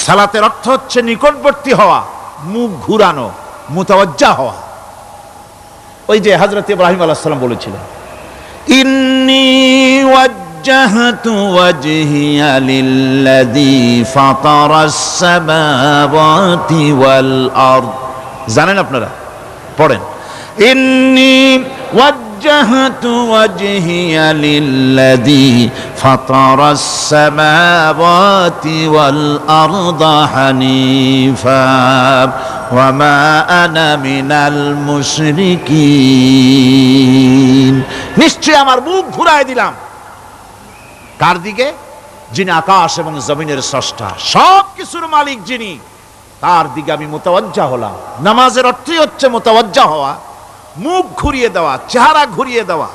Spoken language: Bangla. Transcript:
সালাতের অর্থ হচ্ছে নিকটবর্তী হওয়া, মুখ ঘুরানো, মুতাওয়াজ্জা হওয়া। ওই যে হযরত ইব্রাহিম আলাইহিস সালাম বলেছিলেন, ইন্নী ওয়াজ্জাহতু ওয়াজহিয়া লিল্লাযী ফাতারাস সামাওয়াতি ওয়াল আরদ। জানেন আপনারা? পড়েন, ইন্নী ওয়াজ্জাহতু ওয়াজহিয়া লিল্লাযী ফাতারাস সামাওয়াতি ওয়াল আরদা হানিফা ওয়া মা আনা মিনাল মুশরিকিন। নিশ্চয় আমার মুখ ঘুরায় দিলাম কার দিকে? যিনি আকাশ এবং জমিনের স্রষ্টা, সব কিছুর মালিক যিনি, তার দিকে আমি মুতাওয়াজ্জা হলাম। নামাজের অর্থই হচ্ছে মুতাওয়াজ্জা হওয়া, মুখ ঘুরিয়ে দেওয়া, চেহারা ঘুরিয়ে দেওয়া।